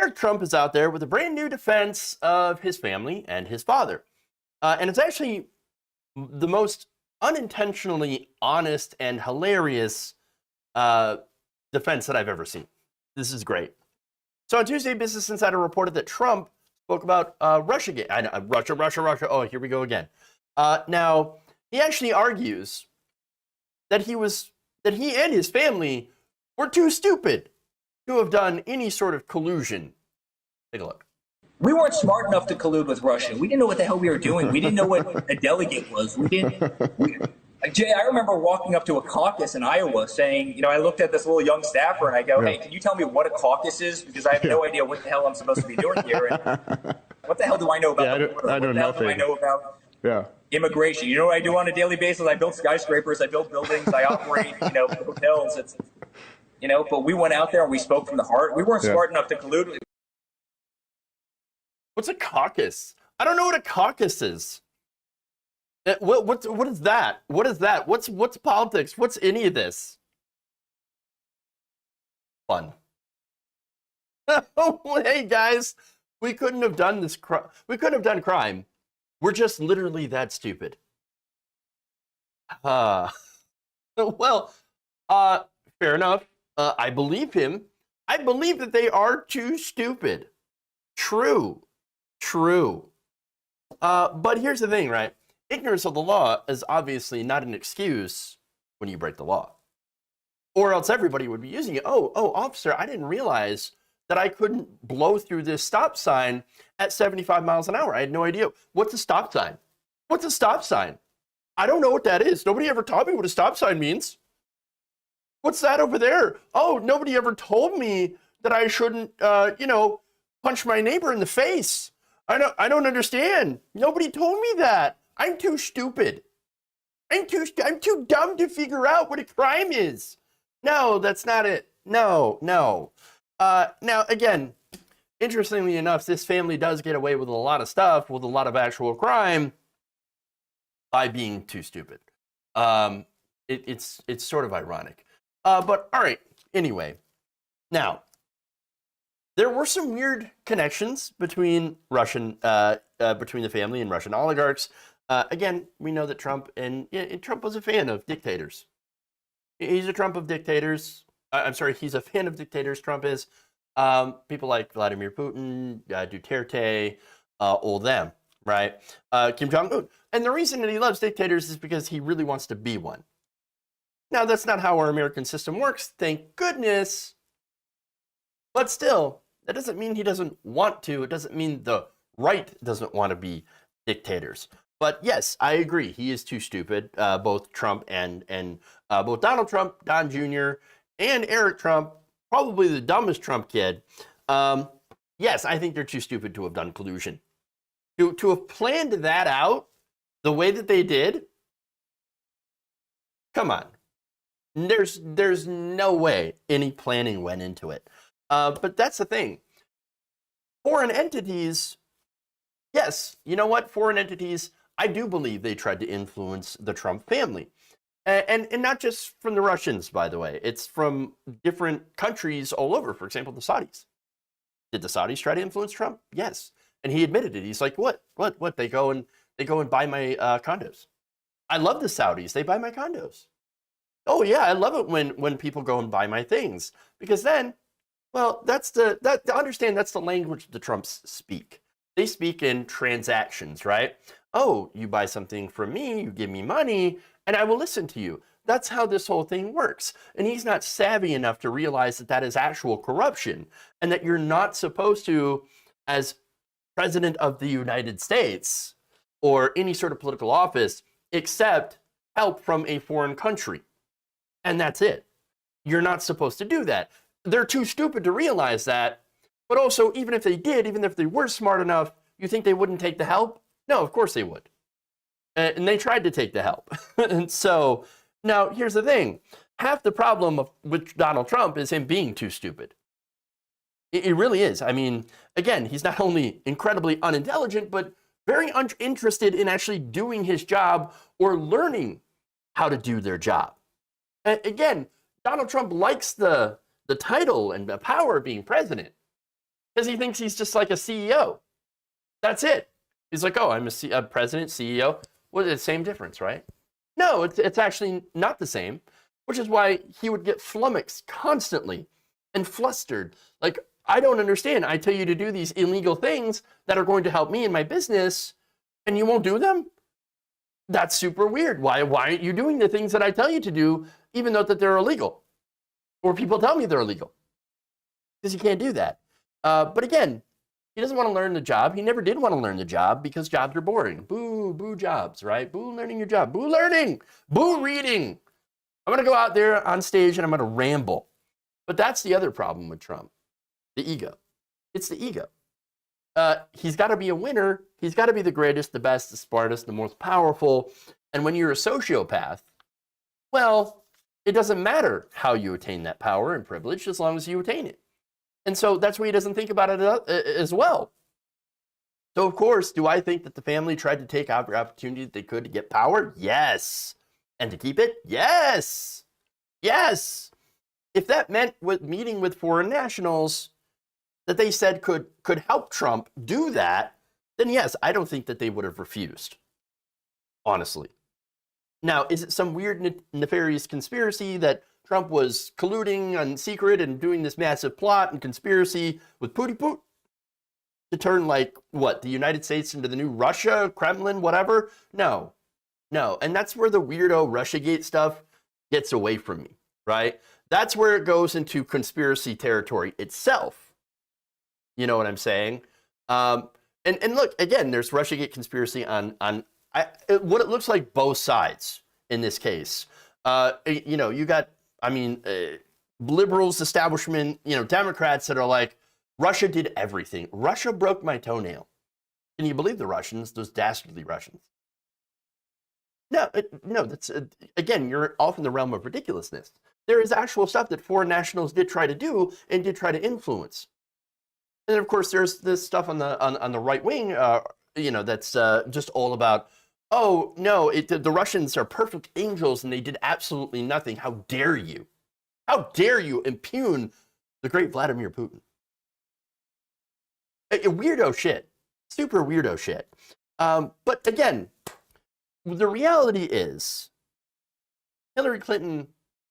Eric Trump is out there with a brand new defense of his family and his father. And it's actually the most unintentionally honest and hilarious defense that I've ever seen. This is great. So on Tuesday, Business Insider reported that Trump spoke about Russia. Russia. Oh, here we go again. Now, he actually argues that he and his family were too stupid to have done any sort of collusion. Take a look. We weren't smart enough to collude with Russia. We didn't know what the hell we were doing. We didn't know what a delegate was. Jay, I remember walking up to a caucus in Iowa saying, I looked at this little young staffer and I go, hey, can you tell me what a caucus is? Because I have no idea what the hell I'm supposed to be doing here. And what the hell do I know about the border? I don't know. What the hell do I know about immigration? You know what I do on a daily basis? I build skyscrapers, I build buildings, I operate, hotels. But we went out there and we spoke from the heart. We weren't smart enough to collude. What's a caucus? I don't know what a caucus is. What is that? What is that? What's politics? What's any of this? Fun. Hey guys, we couldn't have done this. We couldn't have done crime. We're just literally that stupid. Well, fair enough. I believe him. I believe that they are too stupid. True. But here's the thing, right? Ignorance of the law is obviously not an excuse when you break the law. Or else everybody would be using it. Oh, officer, I didn't realize that I couldn't blow through this stop sign at 75 miles an hour. I had no idea. What's a stop sign? What's a stop sign? I don't know what that is. Nobody ever taught me what a stop sign means. What's that over there? Oh, nobody ever told me that I shouldn't, punch my neighbor in the face. I don't understand. Nobody told me that. I'm too stupid. I'm too dumb to figure out what a crime is. No, that's not it. No. Now, again, interestingly enough, this family does get away with a lot of stuff, with a lot of actual crime, by being too stupid. It's sort of ironic. But all right, anyway. Now, there were some weird connections between between the family and Russian oligarchs. Again, we know that Trump was a fan of dictators. He's a Trump of dictators. He's a fan of dictators. Trump is. People like Vladimir Putin, Duterte, all them, right? Kim Jong-un. And the reason that he loves dictators is because he really wants to be one. Now, that's not how our American system works, thank goodness. But still, that doesn't mean he doesn't want to. It doesn't mean the right doesn't want to be dictators. But yes, I agree. He is too stupid. Both Trump and both Donald Trump, Don Jr., and Eric Trump, probably the dumbest Trump kid. Yes, I think they're too stupid to have done collusion. To have planned that out the way that they did. Come on. There's no way any planning went into it. But that's the thing. Foreign entities, yes, you know what? Foreign entities, I do believe they tried to influence the Trump family. And not just from the Russians, by the way. It's from different countries all over. For example, the Saudis. Did the Saudis try to influence Trump? Yes. And he admitted it. He's like, what? They go and buy my condos. I love the Saudis. They buy my condos. Oh yeah, I love it when people go and buy my things, because then, well, understand that's the language the Trumps speak. They speak in transactions, right? Oh, you buy something from me, you give me money, and I will listen to you. That's how this whole thing works. And he's not savvy enough to realize that that is actual corruption, and that you're not supposed to, as president of the United States or any sort of political office, accept help from a foreign country. And that's it. You're not supposed to do that. They're too stupid to realize that. But also, even if they did, even if they were smart enough, you think they wouldn't take the help? No, of course they would. And they tried to take the help. And so, now here's the thing. Half the problem with Donald Trump is him being too stupid. It really is. I mean, again, he's not only incredibly unintelligent, but very uninterested in actually doing his job or learning how to do their job. Again, Donald Trump likes the title and the power of being president. because he thinks he's just like a CEO. That's it. He's like, oh, I'm a president, CEO. Well, it's the same difference, right? No, it's actually not the same, which is why he would get flummoxed constantly and flustered. Like, I don't understand. I tell you to do these illegal things that are going to help me in my business, and you won't do them? That's super weird. Why aren't you doing the things that I tell you to do, even though that they're illegal? Or people tell me they're illegal. Because you can't do that. But again, he doesn't want to learn the job. He never did want to learn the job because jobs are boring. Boo, boo jobs, right? Boo learning your job. Boo learning. Boo reading. I'm going to go out there on stage and I'm going to ramble. But that's the other problem with Trump. The ego. It's the ego. He's got to be a winner. He's got to be the greatest, the best, the smartest, the most powerful. And when you're a sociopath, well, it doesn't matter how you attain that power and privilege as long as you attain it. And so that's why he doesn't think about it as well. So, of course, do I think that the family tried to take every opportunity that they could to get power? Yes. And to keep it? Yes. Yes. If that meant with meeting with foreign nationals that they said could help Trump do that, then yes, I don't think that they would have refused, honestly. Now, is it some weird nefarious conspiracy that Trump was colluding in secret and doing this massive plot and conspiracy with Pooty Poot to turn, like, what, the United States into the new Russia, Kremlin, whatever? No. And that's where the weirdo Russiagate stuff gets away from me, right? That's where it goes into conspiracy territory itself. You know what I'm saying? And look, again, there's Russiagate conspiracy on what it looks like both sides in this case. You got, liberals, establishment, Democrats that are like, Russia did everything. Russia broke my toenail. Can you believe the Russians, those dastardly Russians? No, that's, again, you're off in the realm of ridiculousness. There is actual stuff that foreign nationals did try to do and did try to influence. And then, of course, there's this stuff on the right wing, that's just all about, oh, no, the Russians are perfect angels and they did absolutely nothing. How dare you? How dare you impugn the great Vladimir Putin? Weirdo shit. Super weirdo shit. But again, the reality is Hillary Clinton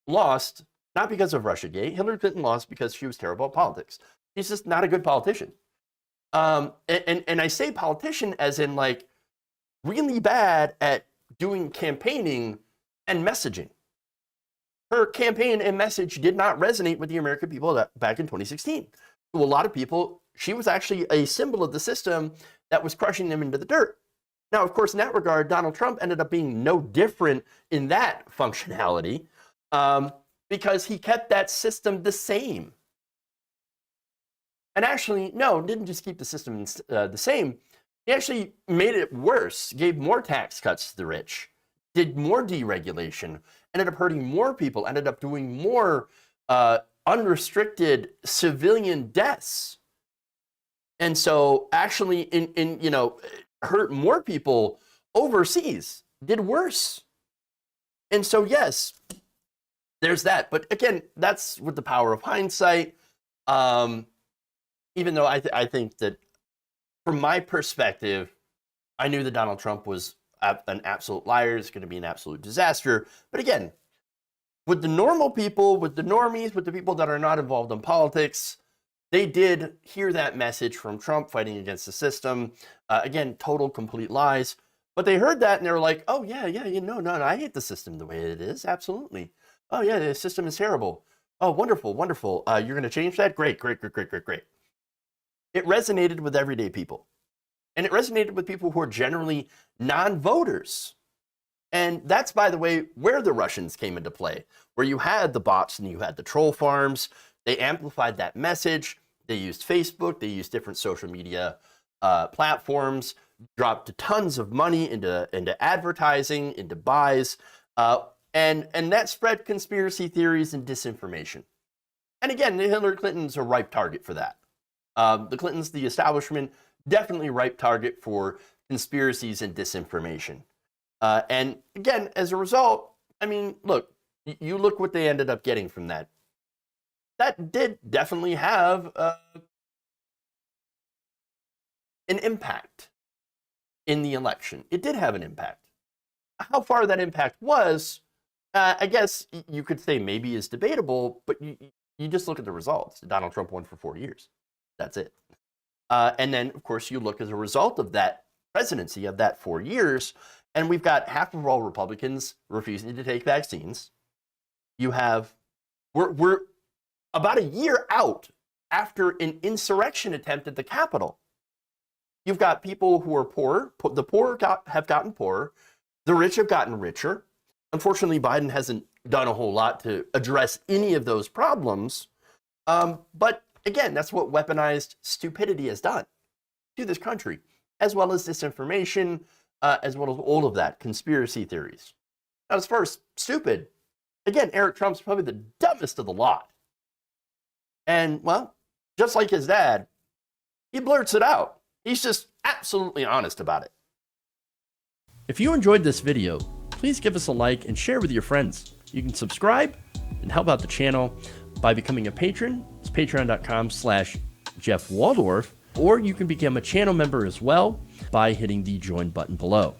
lost not because of Russiagate. Hillary Clinton lost because she was terrible at politics. She's just not a good politician. And I say politician as in, like, really bad at doing campaigning and messaging. Her campaign and message did not resonate with the American people back in 2016. To a lot of people, she was actually a symbol of the system that was crushing them into the dirt. Now, of course, in that regard, Donald Trump ended up being no different in that functionality because he kept that system the same. And actually, no, didn't just keep the system the same. He actually made it worse, gave more tax cuts to the rich, did more deregulation, ended up hurting more people, ended up doing more unrestricted civilian deaths. And so actually hurt more people overseas, did worse. And so, yes, there's that. But again, that's with the power of hindsight. Even though I think that from my perspective, I knew that Donald Trump was an absolute liar. It's going to be an absolute disaster. But again, with the normal people, with the normies, with the people that are not involved in politics, they did hear that message from Trump fighting against the system. Again, total, complete lies. But they heard that and they were like, oh, yeah, no, I hate the system the way it is. Absolutely. Oh, yeah, the system is terrible. Oh, wonderful. You're going to change that? Great. It resonated with everyday people. And it resonated with people who are generally non-voters. And that's, by the way, where the Russians came into play, where you had the bots and you had the troll farms. They amplified that message. They used Facebook. They used different social media platforms, dropped tons of money into advertising, into buys, and that spread conspiracy theories and disinformation. And again, Hillary Clinton's a ripe target for that. The Clintons, the establishment, definitely ripe target for conspiracies and disinformation. And again, as a result, look, you look what they ended up getting from that. That did definitely have an impact in the election. It did have an impact. How far that impact was, I guess you could say maybe is debatable, but you just look at the results. Donald Trump won for 4 years. That's it. And then, of course, you look as a result of that presidency of that 4 years, and we've got half of all Republicans refusing to take vaccines. You have, we're about a year out after an insurrection attempt at the Capitol. You've got people who are poor. The poor have gotten poorer. The rich have gotten richer. Unfortunately, Biden hasn't done a whole lot to address any of those problems. But again, that's what weaponized stupidity has done to this country, as well as disinformation, as well as all of that, conspiracy theories. Now, as far as stupid, again, Eric Trump's probably the dumbest of the lot. And, well, just like his dad, he blurts it out. He's just absolutely honest about it. If you enjoyed this video, please give us a like and share with your friends. You can subscribe and help out the channel by becoming a patron. It's patreon.com/Jeff Waldorf, or you can become a channel member as well by hitting the join button below.